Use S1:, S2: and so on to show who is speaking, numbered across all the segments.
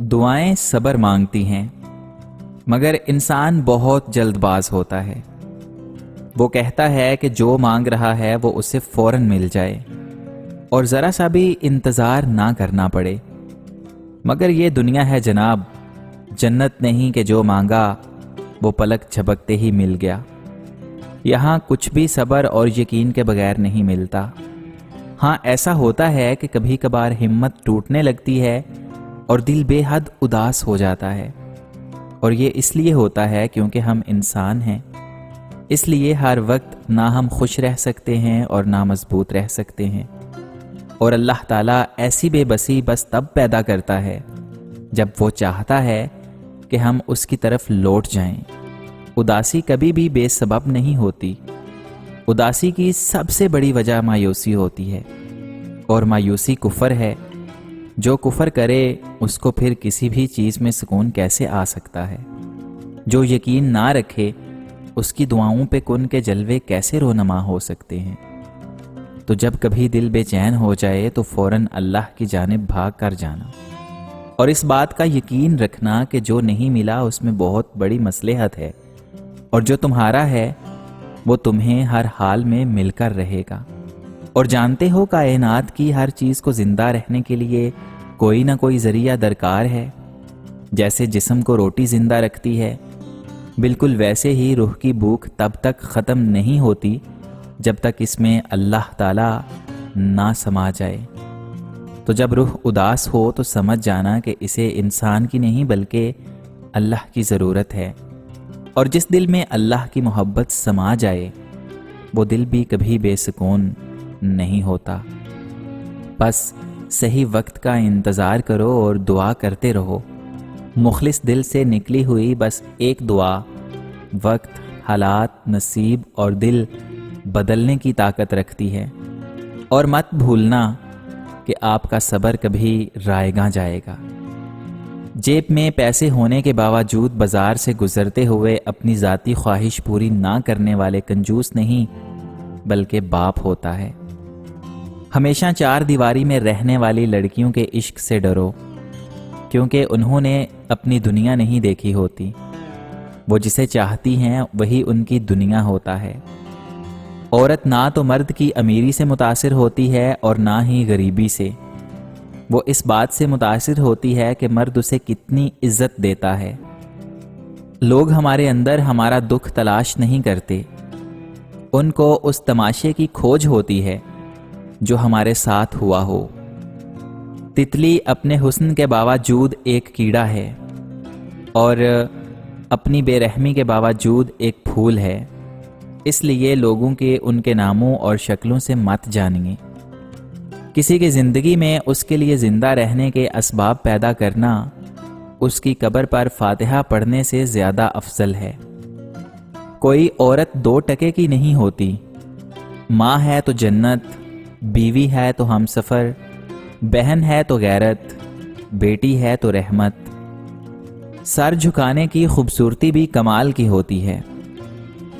S1: دعائیں صبر مانگتی ہیں، مگر انسان بہت جلد باز ہوتا ہے۔ وہ کہتا ہے کہ جو مانگ رہا ہے وہ اسے فوراً مل جائے اور ذرا سا بھی انتظار نہ کرنا پڑے۔ مگر یہ دنیا ہے جناب، جنت نہیں کہ جو مانگا وہ پلک جھپکتے ہی مل گیا۔ یہاں کچھ بھی صبر اور یقین کے بغیر نہیں ملتا۔ ہاں ایسا ہوتا ہے کہ کبھی کبھار ہمت ٹوٹنے لگتی ہے اور دل بے حد اداس ہو جاتا ہے، اور یہ اس لیے ہوتا ہے کیونکہ ہم انسان ہیں۔ اس لیے ہر وقت نہ ہم خوش رہ سکتے ہیں اور نہ مضبوط رہ سکتے ہیں، اور اللہ تعالیٰ ایسی بے بسی بس تب پیدا کرتا ہے جب وہ چاہتا ہے کہ ہم اس کی طرف لوٹ جائیں۔ اداسی کبھی بھی بے سبب نہیں ہوتی۔ اداسی کی سب سے بڑی وجہ مایوسی ہوتی ہے، اور مایوسی کفر ہے۔ جو کفر کرے اس کو پھر کسی بھی چیز میں سکون کیسے آ سکتا ہے؟ جو یقین نہ رکھے اس کی دعاؤں پہ کن کے جلوے کیسے رونما ہو سکتے ہیں؟ تو جب کبھی دل بے چین ہو جائے تو فوراً اللہ کی جانب بھاگ کر جانا، اور اس بات کا یقین رکھنا کہ جو نہیں ملا اس میں بہت بڑی مصلحت ہے، اور جو تمہارا ہے وہ تمہیں ہر حال میں مل کر رہے گا۔ اور جانتے ہو کائنات کی ہر چیز کو زندہ رہنے کے لیے کوئی نہ کوئی ذریعہ درکار ہے۔ جیسے جسم کو روٹی زندہ رکھتی ہے، بالکل ویسے ہی روح کی بھوک تب تک ختم نہیں ہوتی جب تک اس میں اللہ تعالی نہ سما جائے۔ تو جب روح اداس ہو تو سمجھ جانا کہ اسے انسان کی نہیں بلکہ اللہ کی ضرورت ہے، اور جس دل میں اللہ کی محبت سما جائے وہ دل بھی کبھی بے سکون نہیں ہوتا۔ بس صحیح وقت کا انتظار کرو اور دعا کرتے رہو۔ مخلص دل سے نکلی ہوئی بس ایک دعا وقت، حالات، نصیب اور دل بدلنے کی طاقت رکھتی ہے۔ اور مت بھولنا کہ آپ کا صبر کبھی رائے گاں جائے گا۔ جیب میں پیسے ہونے کے باوجود بازار سے گزرتے ہوئے اپنی ذاتی خواہش پوری نہ کرنے والے کنجوس نہیں بلکہ باپ ہوتا ہے۔ ہمیشہ چار دیواری میں رہنے والی لڑکیوں کے عشق سے ڈرو، کیونکہ انہوں نے اپنی دنیا نہیں دیکھی ہوتی۔ وہ جسے چاہتی ہیں وہی ان کی دنیا ہوتا ہے۔ عورت نہ تو مرد کی امیری سے متاثر ہوتی ہے اور نہ ہی غریبی سے۔ وہ اس بات سے متاثر ہوتی ہے کہ مرد اسے کتنی عزت دیتا ہے۔ لوگ ہمارے اندر ہمارا دکھ تلاش نہیں کرتے، ان کو اس تماشے کی کھوج ہوتی ہے جو ہمارے ساتھ ہوا ہو۔ تتلی اپنے حسن کے باوجود ایک کیڑا ہے، اور اپنی بے رحمی کے باوجود ایک پھول ہے۔ اس لیے لوگوں کے ان کے ناموں اور شکلوں سے مت جانیے۔ کسی کی زندگی میں اس کے لیے زندہ رہنے کے اسباب پیدا کرنا اس کی قبر پر فاتحہ پڑھنے سے زیادہ افضل ہے۔ کوئی عورت 2 ٹکے کی نہیں ہوتی۔ ماں ہے تو جنت، بیوی ہے تو ہم سفر، بہن ہے تو غیرت، بیٹی ہے تو رحمت۔ سر جھکانے کی خوبصورتی بھی کمال کی ہوتی ہے۔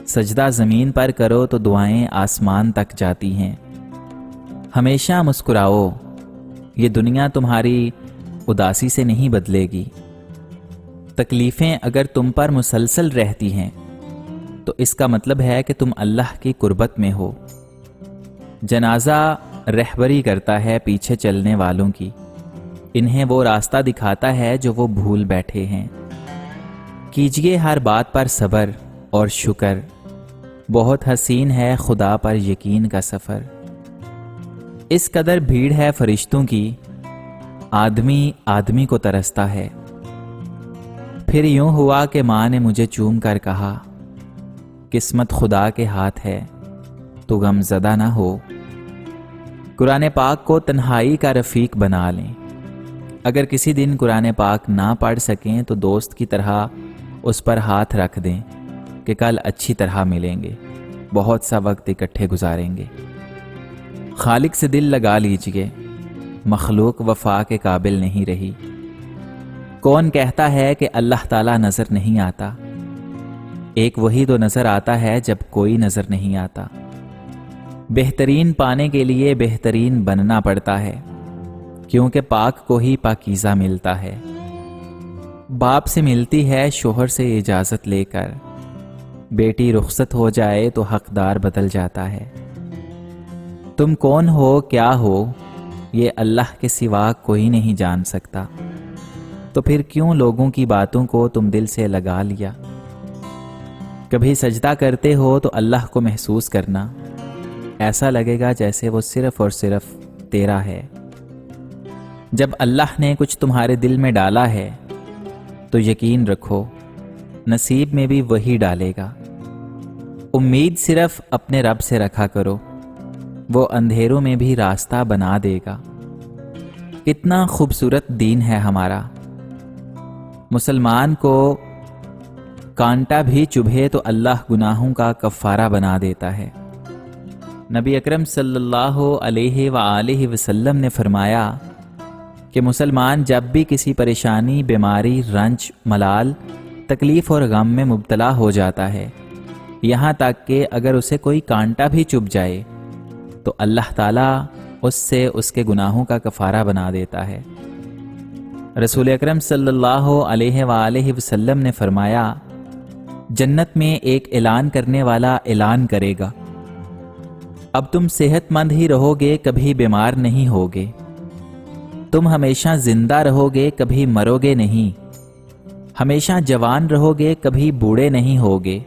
S1: سجدہ زمین پر کرو تو دعائیں آسمان تک جاتی ہیں۔ ہمیشہ مسکراؤ، یہ دنیا تمہاری اداسی سے نہیں بدلے گی۔ تکلیفیں اگر تم پر مسلسل رہتی ہیں تو اس کا مطلب ہے کہ تم اللہ کی قربت میں ہو۔ جنازہ رہبری کرتا ہے پیچھے چلنے والوں کی، انہیں وہ راستہ دکھاتا ہے جو وہ بھول بیٹھے ہیں۔ کیجئے ہر بات پر صبر اور شکر، بہت حسین ہے خدا پر یقین کا سفر۔ اس قدر بھیڑ ہے فرشتوں کی، آدمی آدمی کو ترستا ہے۔ پھر یوں ہوا کہ ماں نے مجھے چوم کر کہا، قسمت خدا کے ہاتھ ہے تو غم زدہ نہ ہو۔ قرآن پاک کو تنہائی کا رفیق بنا لیں۔ اگر کسی دن قرآن پاک نہ پڑھ سکیں تو دوست کی طرح اس پر ہاتھ رکھ دیں کہ کل اچھی طرح ملیں گے، بہت سا وقت اکٹھے گزاریں گے۔ خالق سے دل لگا لیجئے، مخلوق وفا کے قابل نہیں رہی۔ کون کہتا ہے کہ اللہ تعالیٰ نظر نہیں آتا؟ ایک وہی تو نظر آتا ہے جب کوئی نظر نہیں آتا۔ بہترین پانے کے لیے بہترین بننا پڑتا ہے، کیونکہ پاک کو ہی پاکیزہ ملتا ہے۔ باپ سے ملتی ہے شوہر سے اجازت لے کر، بیٹی رخصت ہو جائے تو حقدار بدل جاتا ہے۔ تم کون ہو کیا ہو یہ اللہ کے سوا کوئی نہیں جان سکتا، تو پھر کیوں لوگوں کی باتوں کو تم دل سے لگا لیا؟ کبھی سجدہ کرتے ہو تو اللہ کو محسوس کرنا، ایسا لگے گا جیسے وہ صرف اور صرف تیرا ہے۔ جب اللہ نے کچھ تمہارے دل میں ڈالا ہے تو یقین رکھو نصیب میں بھی وہی ڈالے گا۔ امید صرف اپنے رب سے رکھا کرو، وہ اندھیروں میں بھی راستہ بنا دے گا۔ کتنا خوبصورت دین ہے ہمارا، مسلمان کو کانٹا بھی چبھے تو اللہ گناہوں کا کفارہ بنا دیتا ہے۔ نبی اکرم صلی اللہ علیہ وآلہ وسلم نے فرمایا کہ مسلمان جب بھی کسی پریشانی، بیماری، رنج، ملال، تکلیف اور غم میں مبتلا ہو جاتا ہے، یہاں تک کہ اگر اسے کوئی کانٹا بھی چبھ جائے تو اللہ تعالیٰ اس سے اس کے گناہوں کا کفارہ بنا دیتا ہے۔ رسول اکرم صلی اللہ علیہ وآلہ وسلم نے فرمایا، جنت میں ایک اعلان کرنے والا اعلان کرے گا، اب تم صحت مند ہی رہو گے، کبھی بیمار نہیں ہوگے، تم ہمیشہ زندہ رہو گے، کبھی مرو گے نہیں، ہمیشہ جوان رہو گے، کبھی بوڑھے نہیں ہوگے،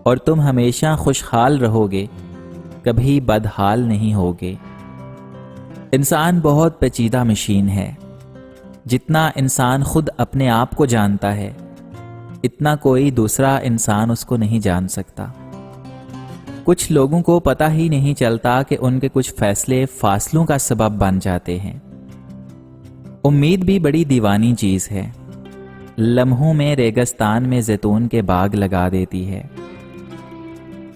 S1: اور تم ہمیشہ خوشحال رہو گے، کبھی بدحال نہیں ہوگے۔ انسان بہت پیچیدہ مشین ہے، جتنا انسان خود اپنے آپ کو جانتا ہے اتنا کوئی دوسرا انسان اس کو نہیں جان سکتا۔ کچھ لوگوں کو پتہ ہی نہیں چلتا کہ ان کے کچھ فیصلے فاصلوں کا سبب بن جاتے ہیں۔ امید بھی بڑی دیوانی چیز ہے، لمحوں میں ریگستان میں زیتون کے باغ لگا دیتی ہے۔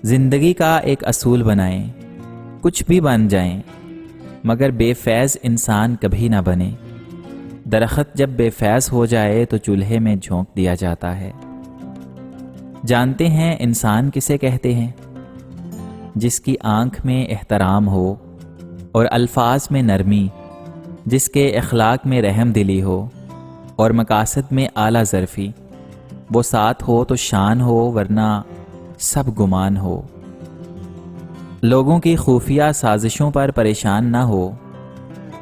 S1: زندگی کا ایک اصول بنائیں، کچھ بھی بن جائیں مگر بے فیض انسان کبھی نہ بنے۔ درخت جب بے فیض ہو جائے تو چولہے میں جھونک دیا جاتا ہے۔ جانتے ہیں انسان کسے کہتے ہیں؟ جس کی آنکھ میں احترام ہو اور الفاظ میں نرمی، جس کے اخلاق میں رحم دلی ہو اور مقاصد میں اعلیٰ ظرفی، وہ ساتھ ہو تو شان ہو ورنہ سب گمان ہو۔ لوگوں کی خفیہ سازشوں پر پریشان نہ ہو،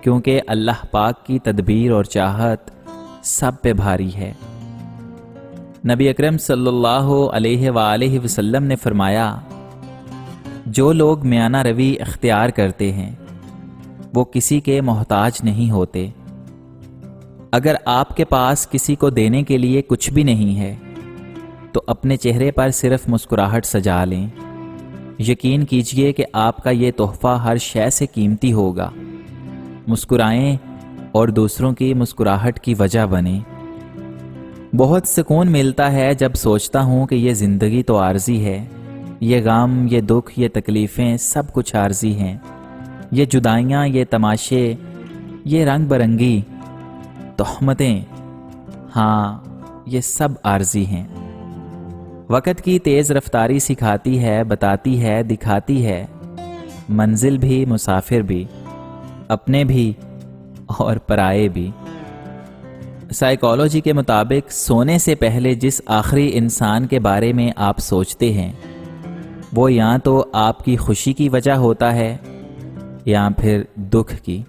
S1: کیونکہ اللہ پاک کی تدبیر اور چاہت سب پہ بھاری ہے۔ نبی اکرم صلی اللہ علیہ وآلہ وسلم نے فرمایا، جو لوگ میانہ روی اختیار کرتے ہیں وہ کسی کے محتاج نہیں ہوتے۔ اگر آپ کے پاس کسی کو دینے کے لیے کچھ بھی نہیں ہے تو اپنے چہرے پر صرف مسکراہٹ سجا لیں، یقین کیجئے کہ آپ کا یہ تحفہ ہر شے سے قیمتی ہوگا۔ مسکرائیں اور دوسروں کی مسکراہٹ کی وجہ بنیں۔ بہت سکون ملتا ہے جب سوچتا ہوں کہ یہ زندگی تو عارضی ہے، یہ غم، یہ دکھ، یہ تکلیفیں سب کچھ عارضی ہیں، یہ جدائیاں، یہ تماشے، یہ رنگ برنگی تہمتیں، ہاں یہ سب عارضی ہیں۔ وقت کی تیز رفتاری سکھاتی ہے، بتاتی ہے، دکھاتی ہے منزل بھی، مسافر بھی، اپنے بھی اور پرائے بھی۔ سائیکالوجی کے مطابق سونے سے پہلے جس آخری انسان کے بارے میں آپ سوچتے ہیں وہ یا تو آپ کی خوشی کی وجہ ہوتا ہے یا پھر دکھ کی۔